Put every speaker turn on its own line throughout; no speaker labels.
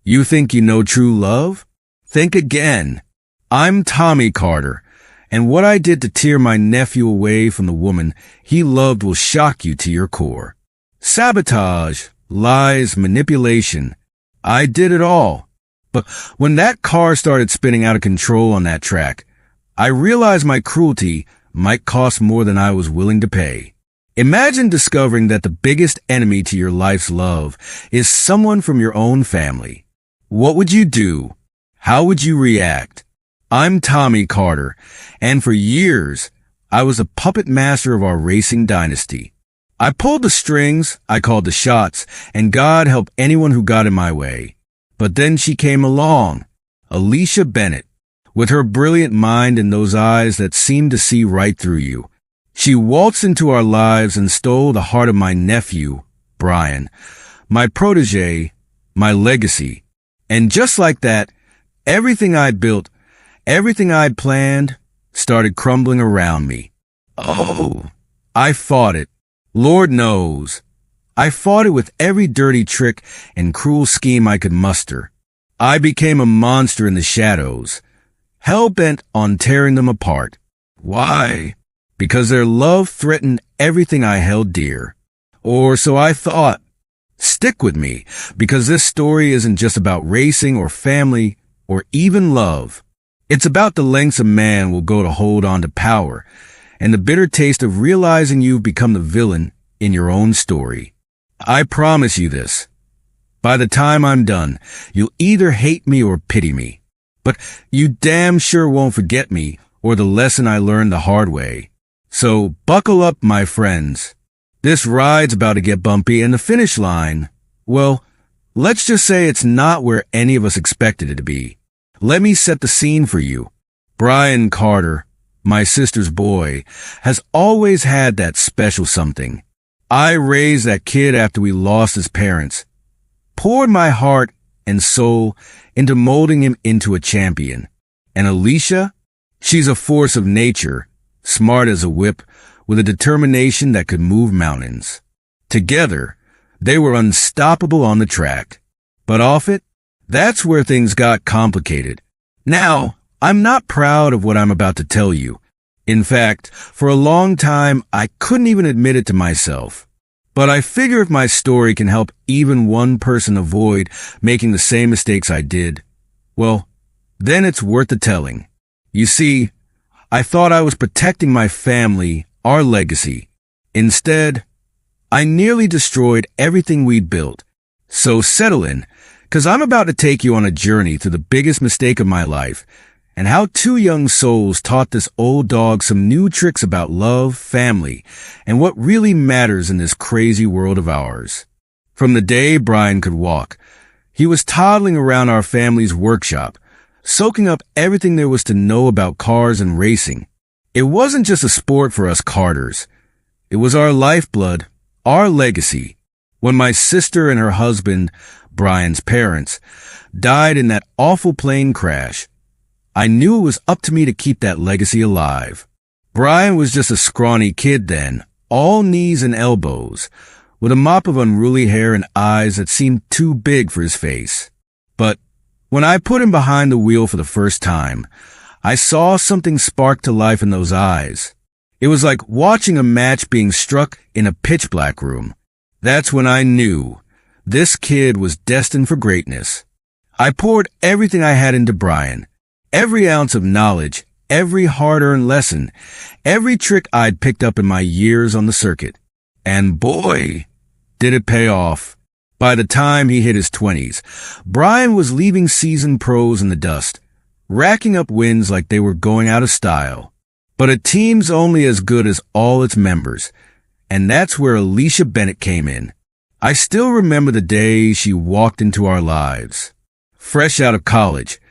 You think you know true love? Think again. I'm Tommy Carter, and what I did to tear my nephew away from the woman he loved will shock you to your core. Sabotage, lies, manipulation. I did it all. But when that car started spinning out of control on that track, I realized my cruelty might cost more than I was willing to pay. Imagine discovering that the biggest enemy to your life's love is someone from your own family. What would you do? How would you react? I'm Tommy Carter, and for years, I was a puppet master of our racing dynasty. I pulled the strings, I called the shots, and God help anyone who got in my way. But then she came along, Alicia Bennett, with her brilliant mind and those eyes that seemed to see right through you. She waltzed into our lives and stole the heart of my nephew, Brian, my protege, my legacy. And just like that, everything I'd built, everything I'd planned, started crumbling around me. Oh, I fought it. Lord knows. I fought it with every dirty trick and cruel scheme I could muster. I became a monster in the shadows, hell-bent on tearing them apart. Why? Because their love threatened everything I held dear. Or so I thought. Stick with me, because this story isn't just about racing or family or even love. It's about the lengths a man will go to hold on to power and the bitter taste of realizing you've become the villain in your own story. I promise you this. By the time I'm done, you'll either hate me or pity me. But you damn sure won't forget me or the lesson I learned the hard way. So buckle up, my friends. This ride's about to get bumpy, and the finish line, well, let's just say it's not where any of us expected it to be. Let me set the scene for you. Brian Carter, my sister's boy, has always had that special something. I raised that kid after we lost his parents, poured my heart and soul into molding him into a champion. And Alicia, she's a force of nature, smart as a whip, with a determination that could move mountains. Together, they were unstoppable on the track. But off it, that's where things got complicated. Now, I'm not proud of what I'm about to tell you. In fact, for a long time, I couldn't even admit it to myself. But I figure if my story can help even one person avoid making the same mistakes I did, well, then it's worth the telling. You see, I thought I was protecting my family, our legacy. Instead, I nearly destroyed everything we'd built. So settle in, 'cause I'm about to take you on a journey through the biggest mistake of my life, and how two young souls taught this old dog some new tricks about love, family, and what really matters in this crazy world of ours. From the day Brian could walk, he was toddling around our family's workshop, soaking up everything there was to know about cars and racing. It wasn't just a sport for us Carters. It was our lifeblood, our legacy. When my sister and her husband, Brian's parents, died in that awful plane crash, I knew it was up to me to keep that legacy alive. Brian was just a scrawny kid then, all knees and elbows, with a mop of unruly hair and eyes that seemed too big for his face. But when I put him behind the wheel for the first time, I saw something spark to life in those eyes. It was like watching a match being struck in a pitch-black room. That's when I knew this kid was destined for greatness. I poured everything I had into Brian, every ounce of knowledge, every hard-earned lesson, every trick I'd picked up in my years on the circuit. And boy, did it pay off. By the time he hit his 20s, Brian was leaving seasoned pros in the dust, racking up wins like they were going out of style. But a team's only as good as all its members, and that's where Alicia Bennett came in. I still remember the day she walked into our lives, fresh out of college,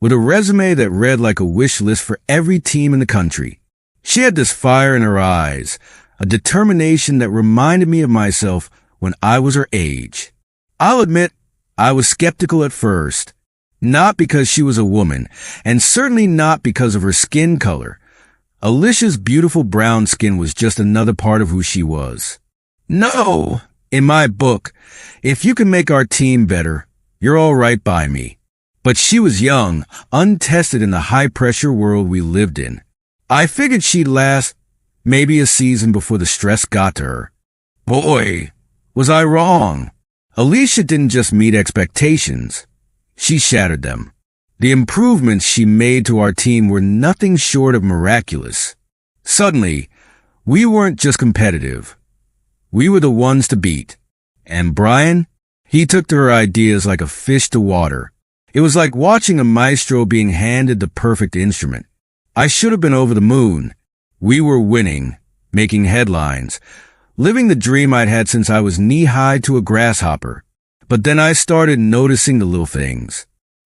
with a resume that read like a wish list for every team in the country. She had this fire in her eyes, a determination that reminded me of myself when I was her age. I'll admit, I was skeptical at first. Not because she was a woman, and certainly not because of her skin color. Alicia's beautiful brown skin was just another part of who she was. No! In my book, if you can make our team better, You're all right by me. But she was young, untested in the high-pressure world we lived in. I figured she'd last maybe a season before the stress got to her. Boy, was I wrong. Alicia didn't just meet expectations. She shattered them. The improvements she made to our team were nothing short of miraculous. Suddenly, we weren't just competitive. We were the ones to beat. And Brian, he took to her ideas like a fish to water. It was like watching a maestro being handed the perfect instrument. I should have been over the moon. We were winning, making headlines, living the dream I'd had since I was knee-high to a grasshopper. But then I started noticing the little things.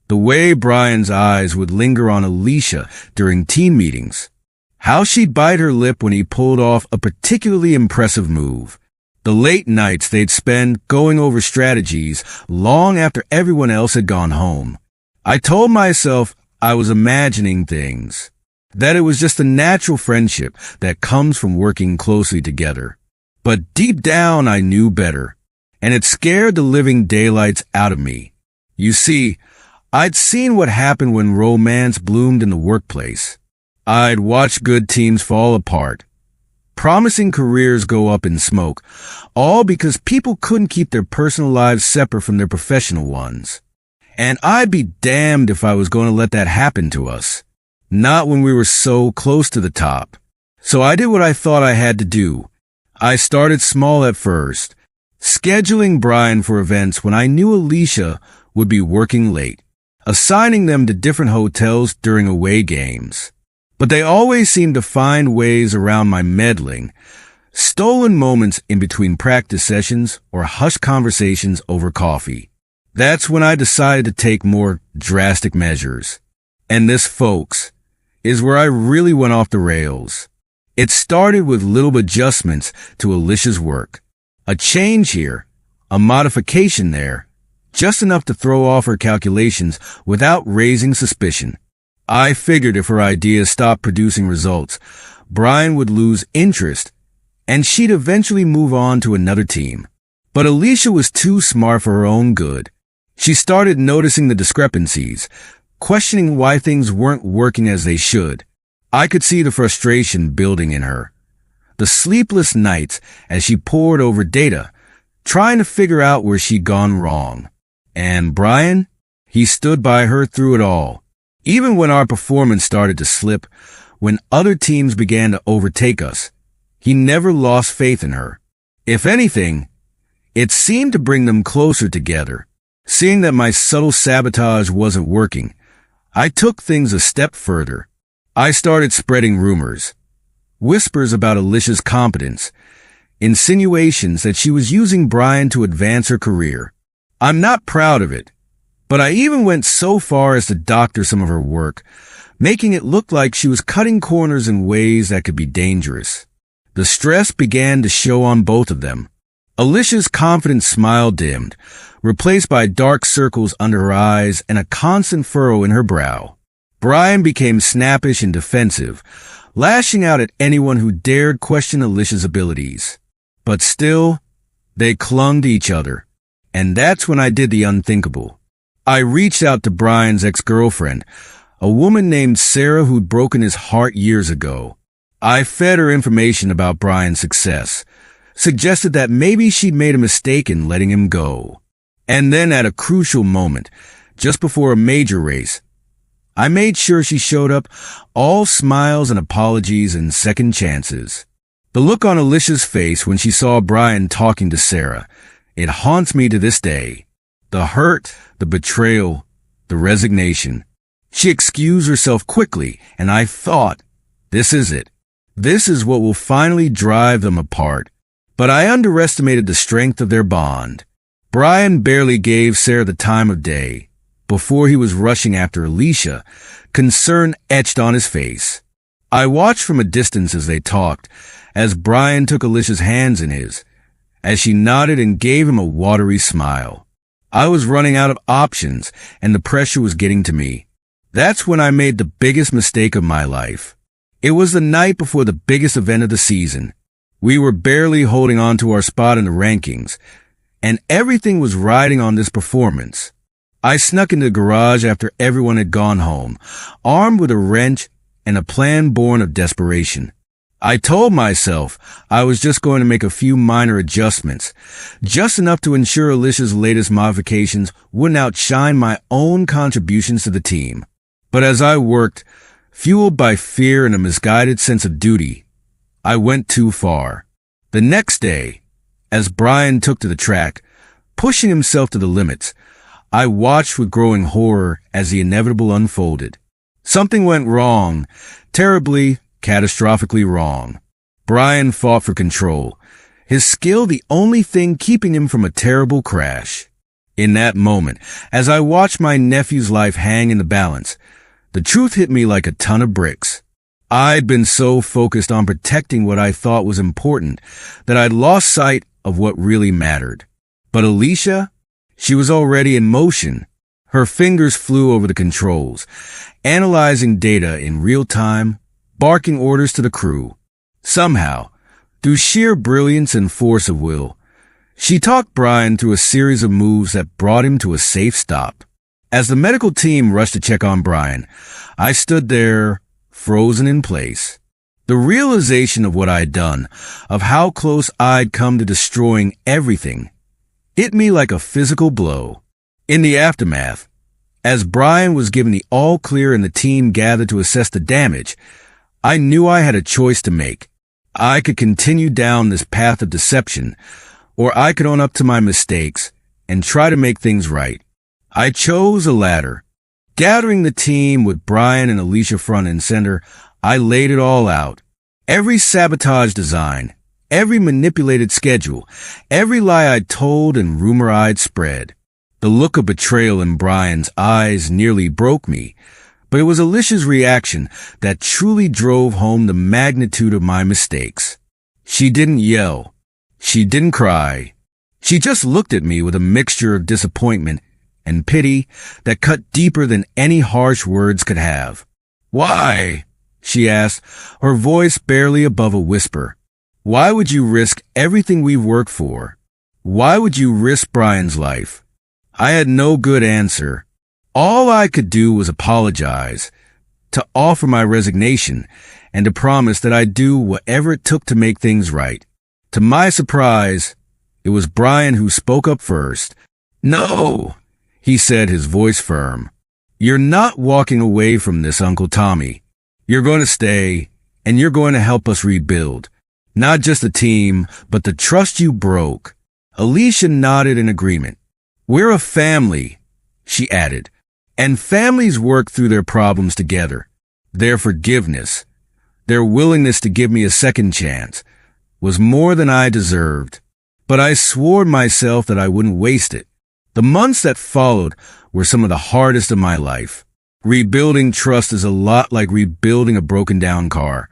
The way Brian's eyes would linger on Alicia during team meetings. How she'd bite her lip when he pulled off a particularly impressive move. The late nights they'd spend going over strategies long after everyone else had gone home. I told myself I was imagining things, that it was just a natural friendship that comes from working closely together. But deep down I knew better, and it scared the living daylights out of me. You see, I'd seen what happened when romance bloomed in the workplace. I'd watched good teams fall apart, promising careers go up in smoke, all because people couldn't keep their personal lives separate from their professional ones. And I'd be damned if I was going to let that happen to us. Not when we were so close to the top. So I did what I thought I had to do. I started small at first, scheduling Brian for events when I knew Alicia would be working late, assigning them to different hotels during away games. But they always seemed to find ways around my meddling, stolen moments in between practice sessions or hushed conversations over coffee. That's when I decided to take more drastic measures. And this, folks, is where I really went off the rails. It started with little adjustments to Alicia's work. A change here, a modification there, just enough to throw off her calculations without raising suspicion. I figured if her ideas stopped producing results, Brian would lose interest, and she'd eventually move on to another team. But Alicia was too smart for her own good. She started noticing the discrepancies, questioning why things weren't working as they should. I could see the frustration building in her. The sleepless nights as she pored over data, trying to figure out where she'd gone wrong. And Brian, he stood by her through it all. Even when our performance started to slip, when other teams began to overtake us, he never lost faith in her. If anything, it seemed to bring them closer together. Seeing that my subtle sabotage wasn't working, I took things a step further. I started spreading rumors, whispers about Alicia's competence, insinuations that she was using Brian to advance her career. I'm not proud of it, but I even went so far as to doctor some of her work, making it look like she was cutting corners in ways that could be dangerous. The stress began to show on both of them. Alicia's confident smile dimmed, replaced by dark circles under her eyes and a constant furrow in her brow. Brian became snappish and defensive, lashing out at anyone who dared question Alicia's abilities. But still, they clung to each other. And that's when I did the unthinkable. I reached out to Brian's ex-girlfriend, a woman named Sarah who'd broken his heart years ago. I fed her information about Brian's success, suggested that maybe she'd made a mistake in letting him go. And then at a crucial moment, just before a major race, I made sure she showed up, all smiles and apologies and second chances. The look on Alicia's face when she saw Brian talking to Sarah, it haunts me to this day. The hurt, the betrayal, the resignation. She excused herself quickly, and I thought, this is it. This is what will finally drive them apart. But I underestimated the strength of their bond. Brian barely gave Sarah the time of day. Before he was rushing after Alicia, concern etched on his face. I watched from a distance as they talked, as Brian took Alicia's hands in his, as she nodded and gave him a watery smile. I was running out of options, and the pressure was getting to me. That's when I made the biggest mistake of my life. It was the night before the biggest event of the season. We were barely holding on to our spot in the rankings, and everything was riding on this performance. I snuck into the garage after everyone had gone home, armed with a wrench and a plan born of desperation. I told myself I was just going to make a few minor adjustments, just enough to ensure Alicia's latest modifications wouldn't outshine my own contributions to the team. But as I worked, fueled by fear and a misguided sense of duty, I went too far. The next day, as Brian took to the track, pushing himself to the limits, I watched with growing horror as the inevitable unfolded. Something went wrong, terribly, catastrophically wrong. Brian fought for control, his skill the only thing keeping him from a terrible crash. In that moment, as I watched my nephew's life hang in the balance, the truth hit me like a ton of bricks. I'd been so focused on protecting what I thought was important that I'd lost sight of what really mattered. But Alicia, she was already in motion. Her fingers flew over the controls, analyzing data in real time, barking orders to the crew. Somehow, through sheer brilliance and force of will, she talked Brian through a series of moves that brought him to a safe stop. As the medical team rushed to check on Brian, I stood there, frozen in place. The realization of what I'd done, of how close I'd come to destroying everything, hit me like a physical blow. In the aftermath, as Brian was given the all-clear and the team gathered to assess the damage, I knew I had a choice to make. I could continue down this path of deception, or I could own up to my mistakes and try to make things right. I chose the latter. Gathering the team with Brian and Alicia front and center, I laid it all out. Every sabotage design, every manipulated schedule, every lie I'd told and rumor I'd spread. The look of betrayal in Brian's eyes nearly broke me, but it was Alicia's reaction that truly drove home the magnitude of my mistakes. She didn't yell. She didn't cry. She just looked at me with a mixture of disappointment and pity that cut deeper than any harsh words could have. "Why?" she asked, her voice barely above a whisper. "Why would you risk everything we've worked for? Why would you risk Brian's life?" I had no good answer. All I could do was apologize, to offer my resignation, and to promise that I'd do whatever it took to make things right. To my surprise, it was Brian who spoke up first. "No," he said, his voice firm. "You're not walking away from this, Uncle Tommy. You're going to stay, and you're going to help us rebuild. Not just the team, but the trust you broke." Alicia nodded in agreement. "We're a family," she added, "and families work through their problems together. Their forgiveness, their willingness to give me a second chance, was more than I deserved. But I swore myself that I wouldn't waste it. The months that followed were some of the hardest of my life. Rebuilding trust is a lot like rebuilding a broken-down car.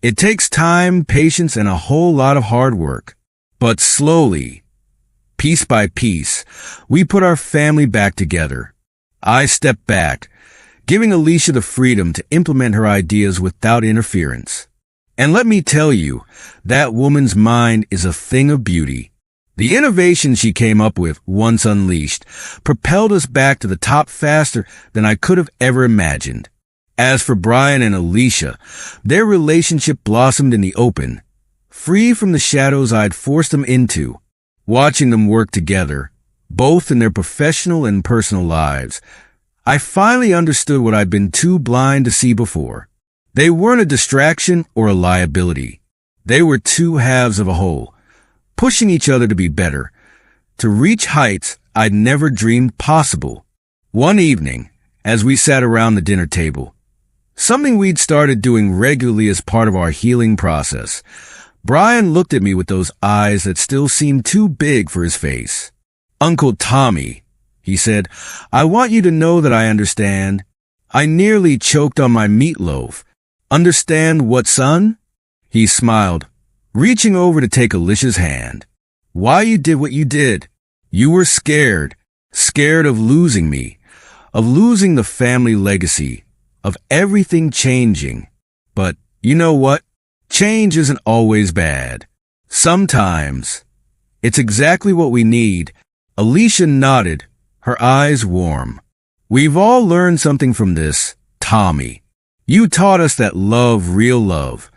It takes time, patience, and a whole lot of hard work. But slowly, piece by piece, we put our family back together. I stepped back, giving Alicia the freedom to implement her ideas without interference. And let me tell you, that woman's mind is a thing of beauty. The innovation she came up with, once unleashed, propelled us back to the top faster than I could have ever imagined. As for Brian and Alicia, their relationship blossomed in the open, free from the shadows I'd forced them into. Watching them work together, both in their professional and personal lives, I finally understood what I'd been too blind to see before. They weren't a distraction or a liability. They were two halves of a whole, pushing each other to be better, to reach heights I'd never dreamed possible. One evening, as we sat around the dinner table, something we'd started doing regularly as part of our healing process, Brian looked at me with those eyes that still seemed too big for his face. "Uncle Tommy," he said, "I want you to know that I understand. I nearly choked on my meatloaf. Understand what, son?" He smiled, reaching over to take Alicia's hand. "Why you did what you did. You were scared of losing me, of losing the family legacy, of everything changing. But you know what? Change isn't always bad. Sometimes it's exactly what we need." Alicia nodded, her eyes warm. We've all learned something from this, Tommy. You taught us that love, real love,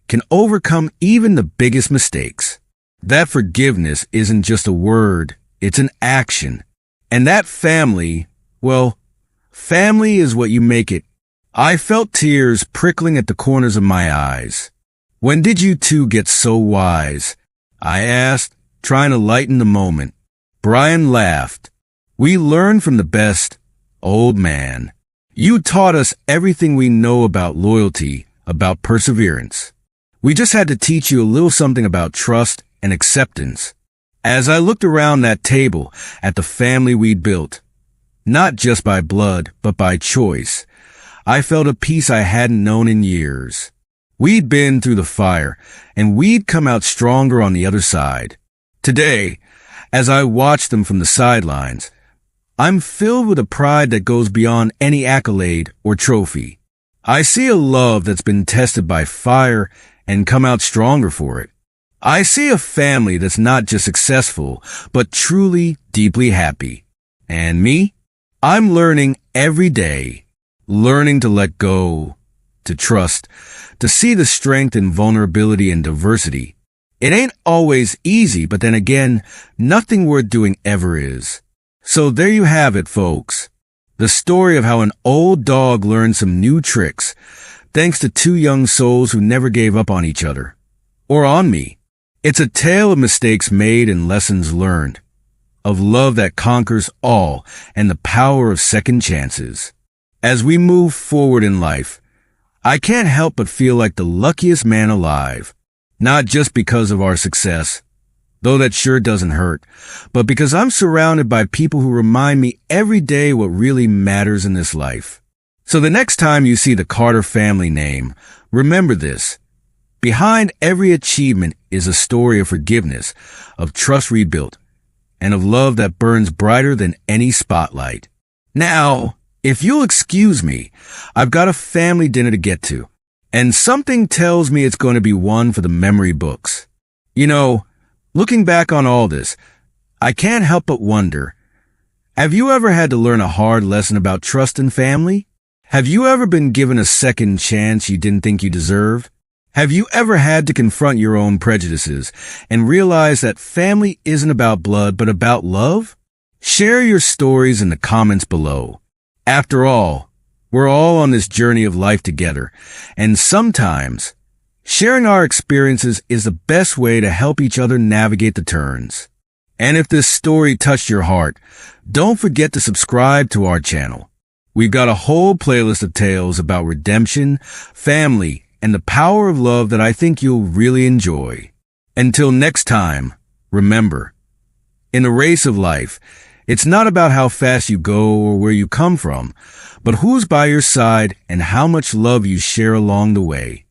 can overcome even the biggest mistakes. That forgiveness isn't just a word, it's an action. And that family, well, family is what you make it. I felt tears prickling at the corners of my eyes. When did you two get so wise? I asked, trying to lighten the moment. Brian laughed. We learned from the best, old man. You taught us everything we know about loyalty, about perseverance. We just had to teach you a little something about trust and acceptance. As I looked around that table at the family we'd built, not just by blood, but by choice, I felt a peace I hadn't known in years. We'd been through the fire, and we'd come out stronger on the other side. Today, as I watch them from the sidelines, I'm filled with a pride that goes beyond any accolade or trophy. I see a love that's been tested by fire and come out stronger for it. I see a family that's not just successful, but truly deeply happy. And me? I'm learning every day, learning to let go, to trust, to see the strength in vulnerability and diversity. It ain't always easy, but then again, nothing worth doing ever is. So there you have it, folks. The story of how an old dog learned some new tricks, thanks to two young souls who never gave up on each other. Or on me. It's a tale of mistakes made and lessons learned, of love that conquers all and the power of second chances. As we move forward in life, I can't help but feel like the luckiest man alive, not just because of our success, though that sure doesn't hurt, but because I'm surrounded by people who remind me every day what really matters in this life. So the next time you see the Carter family name, remember this. Behind every achievement is a story of forgiveness, of trust rebuilt, and of love that burns brighter than any spotlight. Now, if you'll excuse me, I've got a family dinner to get to, and something tells me it's going to be one for the memory books. You know, looking back on all this, I can't help but wonder, have you ever had to learn a hard lesson about trust and family? Have you ever been given a second chance you didn't think you deserved? Have you ever had to confront your own prejudices and realize that family isn't about blood but about love? Share your stories in the comments below. After all, we're all on this journey of life together, and sometimes sharing our experiences is the best way to help each other navigate the turns. And if this story touched your heart, don't forget to subscribe to our channel. We've got a whole playlist of tales about redemption, family, and the power of love that I think you'll really enjoy. Until next time, remember, in the race of life, it's not about how fast you go or where you come from, but who's by your side and how much love you share along the way.